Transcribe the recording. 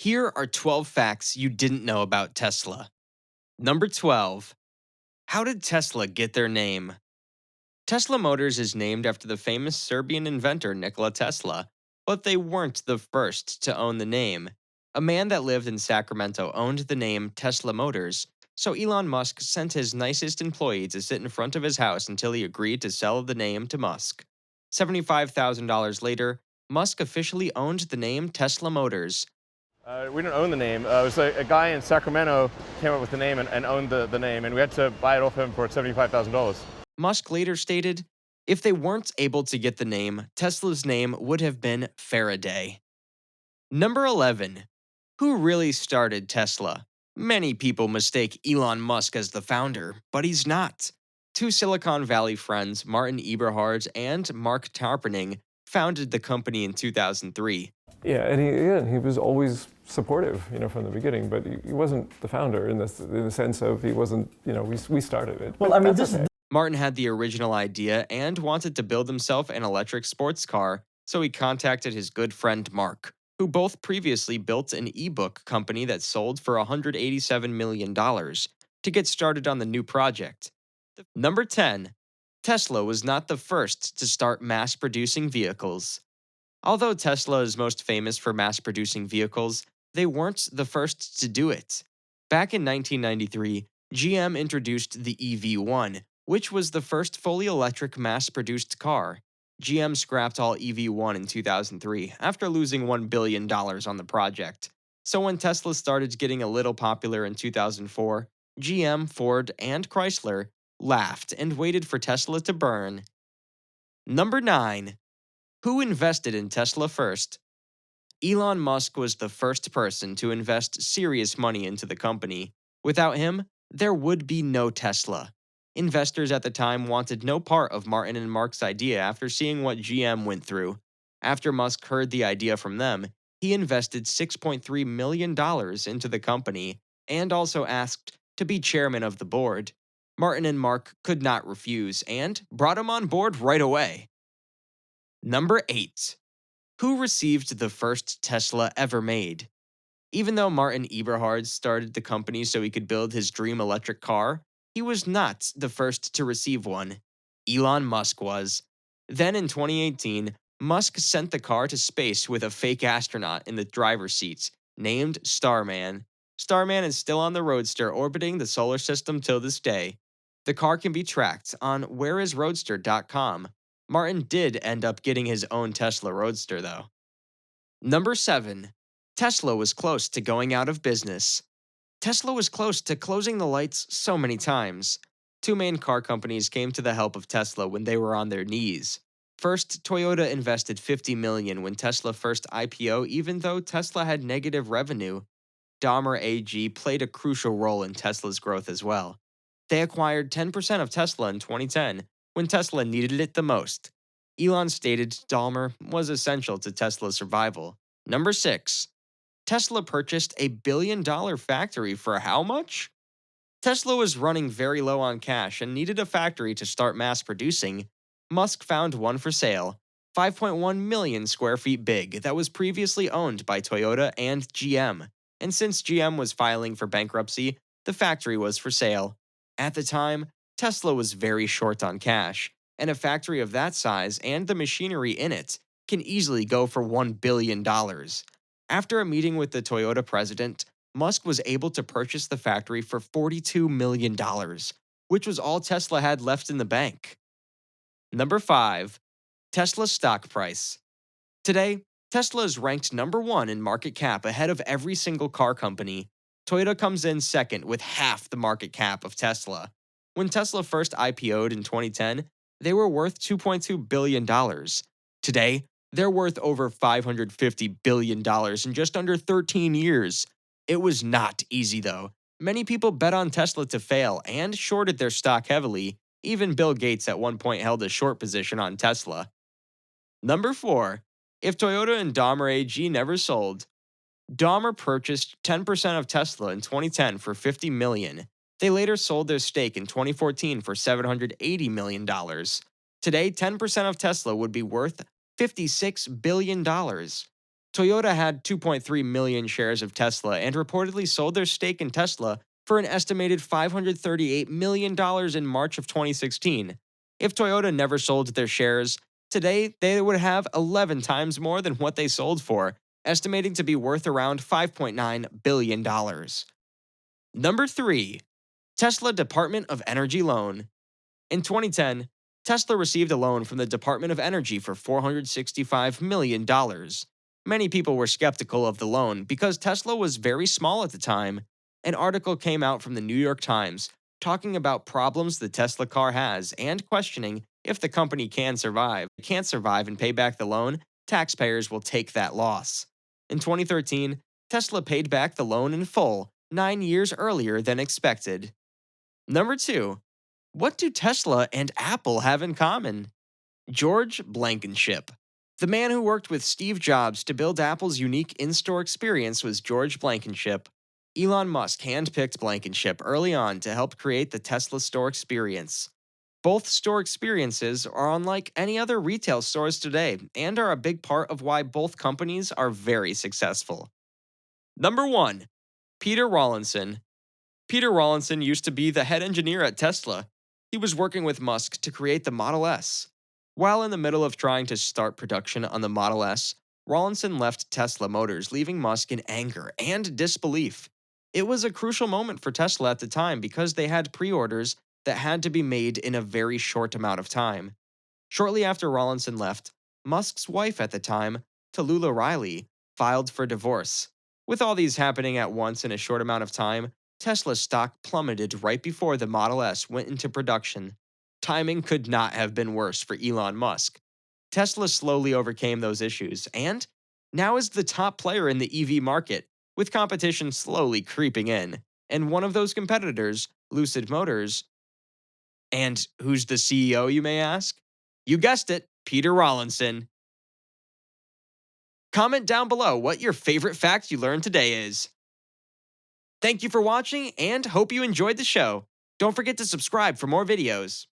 Here are 12 facts you didn't know about Tesla. Number 12. How did Tesla get their name? Tesla Motors is named after the famous Serbian inventor Nikola Tesla, but they weren't the first to own the name. A man that lived in Sacramento owned the name Tesla Motors, so Elon Musk sent his nicest employee to sit in front of his house until he agreed to sell the name to Musk. $75,000 later, Musk officially owned the name Tesla Motors. We don't own the name. It was a guy in Sacramento came up with the name and owned the name, and we had to buy it off him for $75,000. Musk later stated, if they weren't able to get the name, Tesla's name would have been Faraday. Number 11. Who really started Tesla? Many people mistake Elon Musk as the founder, but he's not. Two Silicon Valley friends, Martin Eberhard and Mark Tarpenning, founded the company in 2003. Yeah, and he was always supportive, from the beginning, but he wasn't the founder in the sense of he wasn't, we started it. Well, I mean, this Martin had the original idea and wanted to build himself an electric sports car, so he contacted his good friend Mark, who both previously built an ebook company that sold for $187 million to get started on the new project. Number 10. Tesla was not the first to start mass-producing vehicles. Although Tesla is most famous for mass-producing vehicles, they weren't the first to do it. Back in 1993, GM introduced the EV1, which was the first fully electric mass-produced car. GM scrapped all EV1 in 2003 after losing $1 billion on the project. So when Tesla started getting a little popular in 2004, GM, Ford, and Chrysler laughed and waited for Tesla to burn. Number 9. Who invested in Tesla first? Elon Musk was the first person to invest serious money into the company. Without him, there would be no Tesla. Investors at the time wanted no part of Martin and Mark's idea after seeing what GM went through. After Musk heard the idea from them, he invested $6.3 million into the company and also asked to be chairman of the board. Martin and Mark could not refuse and brought him on board right away. Number 8. Who received the first Tesla ever made? Even though Martin Eberhard started the company so he could build his dream electric car, he was not the first to receive one. Elon Musk was. Then in 2018, Musk sent the car to space with a fake astronaut in the driver's seat, named Starman. Starman is still on the Roadster orbiting the solar system till this day. The car can be tracked on whereisroadster.com. Martin did end up getting his own Tesla Roadster, though. Number 7. Tesla was close to going out of business. Tesla was close to closing the lights so many times. Two main car companies came to the help of Tesla when they were on their knees. First, Toyota invested $50 million when Tesla first IPO, even though Tesla had negative revenue. Daimler AG played a crucial role in Tesla's growth as well. They acquired 10% of Tesla in 2010, when Tesla needed it the most. Elon stated Daimler was essential to Tesla's survival. Number 6. Tesla purchased a billion-dollar factory for how much? Tesla was running very low on cash and needed a factory to start mass producing. Musk found one for sale, 5.1 million square feet big, that was previously owned by Toyota and GM. And since GM was filing for bankruptcy, the factory was for sale. At the time, Tesla was very short on cash, and a factory of that size and the machinery in it can easily go for $1 billion. After a meeting with the Toyota president, Musk was able to purchase the factory for $42 million, which was all Tesla had left in the bank. Number 5. Tesla stock price. Today, Tesla is ranked number 1 in market cap ahead of every single car company. Toyota comes in second with half the market cap of Tesla. When Tesla first IPO'd in 2010, they were worth $2.2 billion. Today, they're worth over $550 billion in just under 13 years. It was not easy, though. Many people bet on Tesla to fail and shorted their stock heavily. Even Bill Gates at one point held a short position on Tesla. Number 4. If Toyota and Daimler AG never sold. Daimler purchased 10% of Tesla in 2010 for $50 million. They later sold their stake in 2014 for $780 million. Today, 10% of Tesla would be worth $56 billion. Toyota had 2.3 million shares of Tesla and reportedly sold their stake in Tesla for an estimated $538 million in March of 2016. If Toyota never sold their shares, today they would have 11 times more than what they sold for, estimating to be worth around $5.9 billion. Number 3. Tesla Department of Energy Loan. In 2010, Tesla received a loan from the Department of Energy for $465 million. Many people were skeptical of the loan because Tesla was very small at the time. An article came out from the New York Times talking about problems the Tesla car has and questioning if the company can survive. If it can't survive and pay back the loan, taxpayers will take that loss. In 2013, Tesla paid back the loan in full, 9 years earlier than expected. Number 2. What do Tesla and Apple have in common? George Blankenship. The man who worked with Steve Jobs to build Apple's unique in-store experience was George Blankenship. Elon Musk handpicked Blankenship early on to help create the Tesla store experience. Both store experiences are unlike any other retail stores today and are a big part of why both companies are very successful. Number 1. Peter Rawlinson. Peter Rawlinson used to be the head engineer at Tesla. He was working with Musk to create the Model S. While in the middle of trying to start production on the Model S, Rawlinson left Tesla Motors, leaving Musk in anger and disbelief. It was a crucial moment for Tesla at the time because they had pre-orders that had to be made in a very short amount of time. Shortly after Rawlinson left, Musk's wife at the time, Tallulah Riley, filed for divorce. With all these happening at once in a short amount of time, Tesla's stock plummeted right before the Model S went into production. Timing could not have been worse for Elon Musk. Tesla slowly overcame those issues and now is the top player in the EV market, with competition slowly creeping in. And one of those competitors, Lucid Motors. And who's the CEO, you may ask? You guessed it, Peter Rawlinson. Comment down below what your favorite fact you learned today is. Thank you for watching and hope you enjoyed the show. Don't forget to subscribe for more videos.